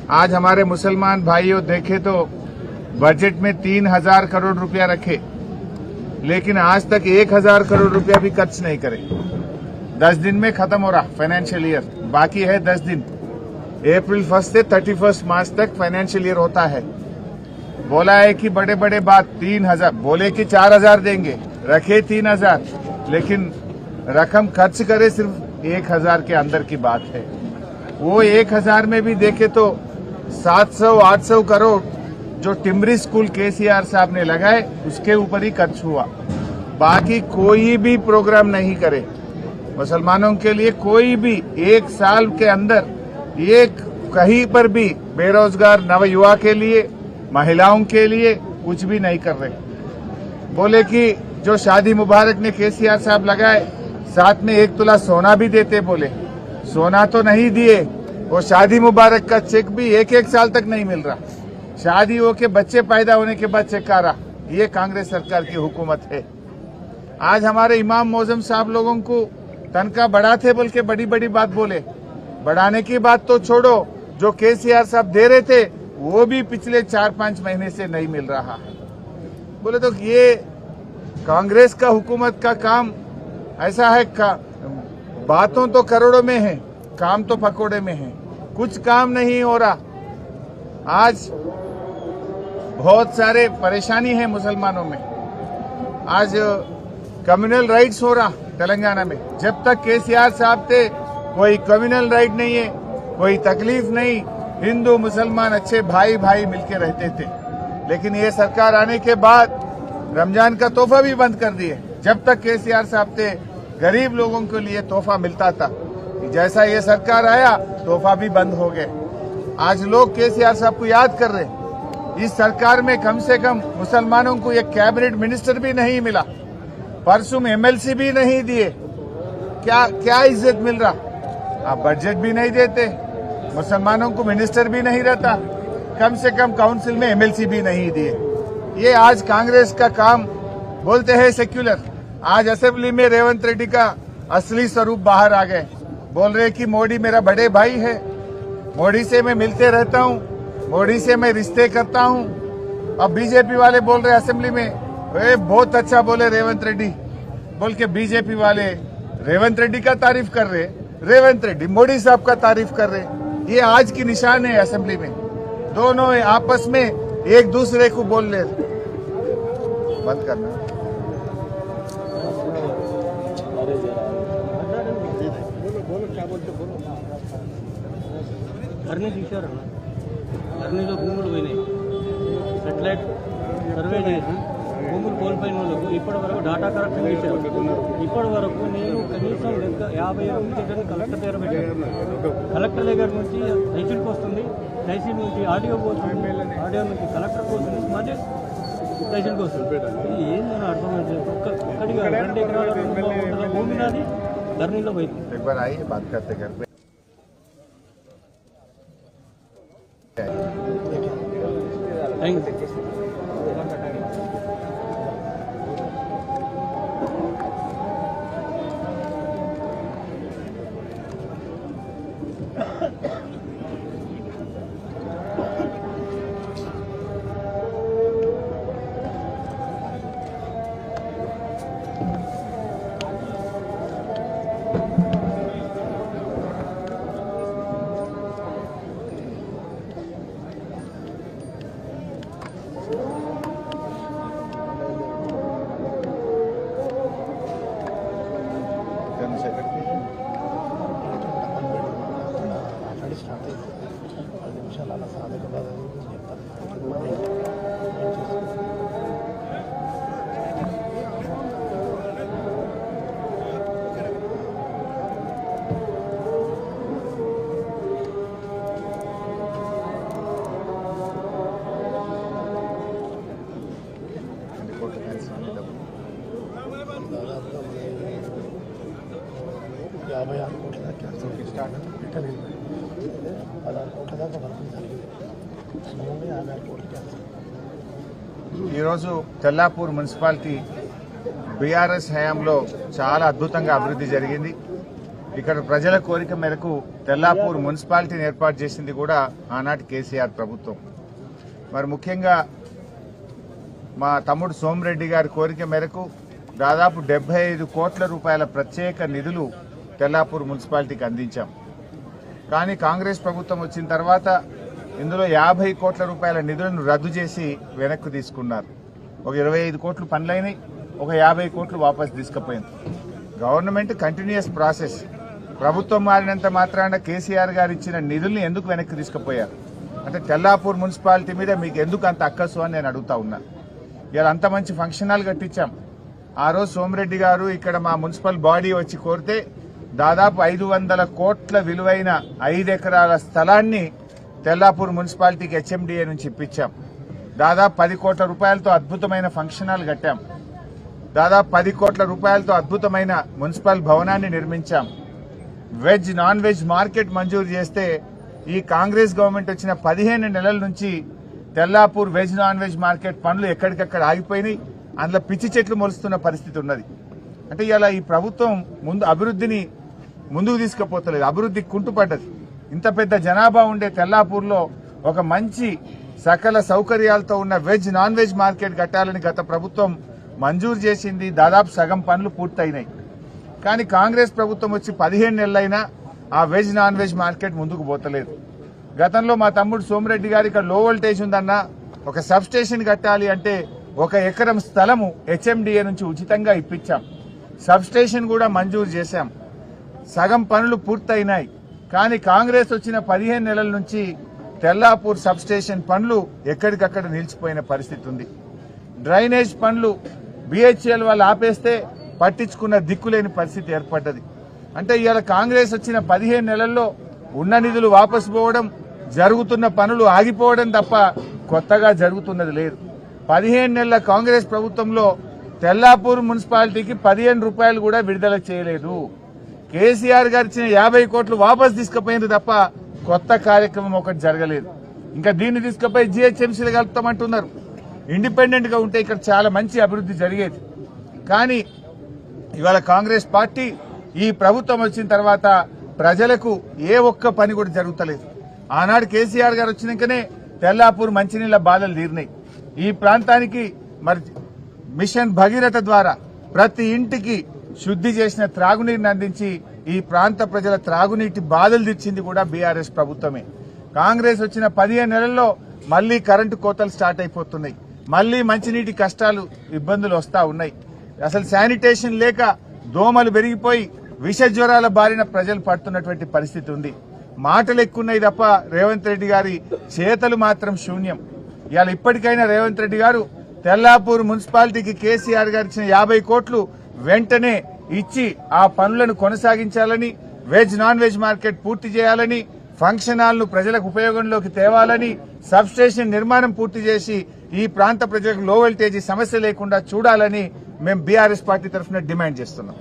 आज हमारे मुसलमान भाइयों देखे तो बजट में 3,000 करोड़ रुपया रखे, लेकिन आज तक 1,000 करोड़ रुपया भी खर्च नहीं करे। 10 दिन में खत्म हो रहा फाइनेंशियल ईयर, बाकी है 10 दिन। अप्रैल 1 से 31 मार्च तक फाइनेंशियल ईयर होता है। बोला है कि बड़े बड़े बात 3,000, बोले कि 4,000 देंगे, रखे 3,000, लेकिन रकम खर्च करे सिर्फ 1,000 के अंदर की बात है। वो 1,000 में भी देखे तो 700-800 करोड़ जो टिमरी स्कूल केसीआर साहब ने लगाए उसके ऊपर ही खर्च हुआ। बाकी कोई भी प्रोग्राम नहीं करे मुसलमानों के लिए। कोई भी एक साल के अंदर एक कहीं पर भी बेरोजगार नवयुवा के लिए, महिलाओं के लिए कुछ भी नहीं कर रहे। बोले कि जो शादी मुबारक ने केसीआर साहब लगाए साथ में 1 तोला सोना भी देते, बोले सोना तो नहीं दिए। वो शादी मुबारक का चेक भी एक साल तक नहीं मिल रहा। शादी हो के बच्चे पैदा होने के बाद चेक आ रहा। ये कांग्रेस सरकार की हुकूमत है। आज हमारे इमाम मौजम साहब लोगों को तनख्वाह बढ़ाते बोल के बड़ी बड़ी बात बोले। बढ़ाने की बात तो छोड़ो, जो केसीआर साहब दे रहे थे वो भी पिछले 4-5 महीने से नहीं मिल रहा। बोले तो ये कांग्रेस का हुकूमत का काम ऐसा है, बातों तो करोड़ों में है, काम तो पकोड़े में है। कुछ काम नहीं हो रहा। आज बहुत सारे परेशानी है मुसलमानों में। आज कम्युनल राइट्स हो रहा तेलंगाना में। जब तक केसीआर साहब थे कोई कम्युनल राइट नहीं है, कोई तकलीफ नहीं, हिंदू मुसलमान अच्छे भाई भाई मिलके रहते थे। लेकिन ये सरकार आने के बाद रमजान का तोहफा भी बंद कर दिए। जब तक केसीआर साहब थे गरीब लोगों के लिए तोहफा मिलता था। जैसा ये सरकार आया तोहफा भी बंद हो गए। आज लोग केसीआर साहब को याद कर रहे। इस सरकार में कम से कम मुसलमानों को एक कैबिनेट मिनिस्टर भी नहीं मिला, परसों एमएलसी भी नहीं दिए। क्या इज्जत मिल रहा? आप बजट भी नहीं देते, मुसलमानों को मिनिस्टर भी नहीं रहता, कम से कम काउंसिल में एमएलसी भी नहीं दिए। ये आज कांग्रेस का काम। बोलते हैं सेक्युलर। आज असेंबली में रेवंत रेड्डी का असली स्वरूप बाहर आ गए। बोल रहे कि मोदी मेरा बड़े भाई है, मोदी से मैं मिलते रहता हूँ, मोदी से मैं रिश्ते करता हूँ। अब बीजेपी वाले बोल रहे असेंबली में, बहुत अच्छा बोले रेवंत रेड्डी, बोल के बीजेपी वाले रेवंत रेड्डी का तारीफ कर रहे, रेवंत रेड्डी मोदी साहब का तारीफ कर रहे। ये आज की निशान है असेंबली में। दोनों आपस में एक दूसरे को बोल ले। बंद करना। धरने తీశారు ధరణిలో భూములు పోయినాయి సెటిలైట్ సర్వే చేసి భూములు కోల్పోయిన వాళ్ళకు ఇప్పటి వరకు డాటా కరెక్షన్ చేశారు ఇప్పటి వరకు నేను కనీసం 50 అప్లికేషన్ కలెక్టర్ దగ్గర పెట్టాను కలెక్టర్ దగ్గర నుంచి తహసీల్కి వస్తుంది తహసీల్ నుంచి ఆడియో పోతుంది ఆడియో నుంచి కలెక్టర్కి వస్తుంది మళ్ళీ తహసీల్కి వస్తుంది ఇది ఏందని అర్థమైంది ఒక్కడిగా 2 ఎకరాల 2 గుంటల భూమి నాది ధరణిలో పోయింది एक बार आइए बात करते घर पे थैंक यू ఈరోజు తెల్లాపూర్ మున్సిపాలిటీ బీఆర్ఎస్ హయాంలో చాలా అద్భుతంగా అభివృద్ధి జరిగింది. ఇక్కడ ప్రజల కోరిక మేరకు తెల్లాపూర్ మున్సిపాలిటీని ఏర్పాటు చేసింది కూడా ఆనాటి కేసీఆర్ ప్రభుత్వం. మరి ముఖ్యంగా మా తమ్ముడు సోమిరెడ్డి గారి కోరిక మేరకు దాదాపు 75 కోట్ల రూపాయల ప్రత్యేక నిధులు తెల్లాపూర్ మున్సిపాలిటీకి అందించాం. కానీ కాంగ్రెస్ ప్రభుత్వం వచ్చిన తర్వాత ఇందులో 50 కోట్ల రూపాయల నిధులను రద్దు చేసి వెనక్కు తీసుకున్నారు. ఒక 25 కోట్లు పనులైనాయి, ఒక 50 కోట్లు వాపసు తీసుకుపోయింది. Government continuous process. ప్రభుత్వం మారినంత మాత్రాన కేసీఆర్ గారు ఇచ్చిన నిధుల్ని ఎందుకు వెనక్కి తీసుకుపోయారు అంటే తెల్లాపూర్ మున్సిపాలిటీ మీద మీకు ఎందుకు అంత అక్కసు అని నేను అడుగుతా ఉన్నా. ఇలా అంత మంచి ఫంక్షన్ హాల్ కట్టించాం. ఆ రోజు సోమిరెడ్డి గారు ఇక్కడ మా మున్సిపల్ బాడీ వచ్చి కోరితే దాదాపు 500 కోట్ల విలువైన 5 ఎకరాల స్థలాన్ని తెల్లాపూర్ మున్సిపాలిటీకి హెచ్ఎండిఏ నుంచి ఇప్పించాం. దాదాపు 10 కోట్ల రూపాయలతో అద్భుతమైన ఫంక్షన్ హాల్ కట్టాం. దాదాపు 10 కోట్ల రూపాయలతో అద్భుతమైన మున్సిపల్ భవనాన్ని నిర్మించాం. వెజ్ నాన్ వెజ్ మార్కెట్ మంజూరు చేస్తే ఈ కాంగ్రెస్ గవర్నమెంట్ వచ్చిన 15 నెలల నుంచి Tellapur veg non veg market పనులు ఎక్కడికక్కడ ఆగిపోయినాయి. అందులో పిచ్చి చెట్లు మొలుస్తున్న పరిస్థితి ఉన్నది. అంటే ఇలా ఈ ప్రభుత్వం అభివృద్ధిని ముందుకు తీసుకుపోతలేదు, అభివృద్ధి కుంటుపడ్డది. ఇంత పెద్ద జనాభా ఉండే తెల్లాపూర్లో ఒక మంచి సకల సౌకర్యాలతో ఉన్న వెజ్ నాన్ వెజ్ మార్కెట్ కట్టాలని గత ప్రభుత్వం మంజూరు చేసింది. దాదాపు సగం పనులు పూర్తయినాయి. కానీ కాంగ్రెస్ ప్రభుత్వం వచ్చి 15 నెలలైనా ఆ వెజ్ నాన్ వెజ్ మార్కెట్ ముందుకు పోతలేదు. గతంలో మా తమ్ముడు సోమిరెడ్డి గారు ఇక్కడ లో వోల్టేజ్ ఉందన్నా ఒక సబ్ స్టేషన్ కట్టాలి అంటే 1 ఎకరం స్థలము హెచ్ఎండిఏ నుంచి ఉచితంగా ఇప్పించాం. సబ్ స్టేషన్ కూడా మంజూరు చేశాం. సగం పనులు పూర్తయినాయి. కానీ కాంగ్రెస్ వచ్చిన 15 నెలల నుంచి తెల్లాపూర్ సబ్ స్టేషన్ పనులు ఎక్కడికక్కడ నిలిచిపోయిన పరిస్థితి ఉంది. డ్రైనేజ్ పనులు బిహెచ్ఎల్ వాళ్ళు ఆపేస్తే పట్టించుకున్న దిక్కులేని పరిస్థితి ఏర్పడ్డది. అంటే ఇవాళ కాంగ్రెస్ వచ్చిన 15 నెలల్లో ఉన్న నిధులు వాపసు పోవడం, జరుగుతున్న పనులు ఆగిపోవడం తప్ప కొత్తగా జరుగుతున్నది లేదు. 15 నెలల కాంగ్రెస్ ప్రభుత్వంలో తెల్లాపూర్ మున్సిపాలిటీకి 15 రూపాయలు కూడా విడుదల చేయలేదు. కేసీఆర్ గారు ఇచ్చిన 50 కోట్లు వాపసు తీసుకుపోయింది తప్ప కొత్త కార్యక్రమం ఒకటి జరగలేదు. ఇంకా దీన్ని తీసుకుపోయి జీహెచ్ఎంసీలు కలుపుతామంటున్నారు. ఇండిపెండెంట్ గా ఉంటే ఇక్కడ చాలా మంచి అభివృద్ధి జరిగేది. కానీ ఇవాళ కాంగ్రెస్ పార్టీ ఈ ప్రభుత్వం వచ్చిన తర్వాత ప్రజలకు ఏ ఒక్క పని కూడా జరుగుతలేదు. ఆనాడు కేసీఆర్ గారు వచ్చినాకనే తెల్లాపూర్ మంచినీళ్ల బాధలు తీరినాయి. ఈ ప్రాంతానికి మరి మిషన్ భగీరథ ద్వారా ప్రతి ఇంటికి శుద్ధి చేసిన త్రాగునీరుని అందించి ఈ ప్రాంత ప్రజల త్రాగునీటి బాధలు తీర్చింది కూడా బీఆర్ఎస్ ప్రభుత్వమే. కాంగ్రెస్ వచ్చిన 15 నెలల్లో మళ్లీ కరెంటు కోతలు స్టార్ట్ అయిపోతున్నాయి. మళ్లీ మంచినీటి కష్టాలు, ఇబ్బందులు వస్తా ఉన్నాయి. అసలు శానిటేషన్ లేక దోమలు పెరిగిపోయి విష జ్వరాల బారిన ప్రజలు పడుతున్నటువంటి పరిస్థితి ఉంది. మాటలు ఎక్కున్నాయి తప్ప రేవంత్ రెడ్డి గారి చేతలు మాత్రం శూన్యం. ఇవాళ ఇప్పటికైనా రేవంత్ రెడ్డి గారు తెల్లాపూర్ మున్సిపాలిటీకి కేసీఆర్ గారు ఇచ్చిన 50 కోట్లు వెంటనే ఇచ్చి ఆ పనులను కొనసాగించాలని, వెజ్ నాన్ వెజ్ మార్కెట్ పూర్తి చేయాలని, ఫంక్షన్ హాల్ ను ప్రజలకు ఉపయోగంలోకి తేవాలని, సబ్ స్టేషన్ నిర్మాణం పూర్తి చేసి ఈ ప్రాంత ప్రజలకు లో వోల్టేజీ సమస్య లేకుండా చూడాలని మేము బీఆర్ఎస్ పార్టీ తరఫున డిమాండ్ చేస్తున్నాం.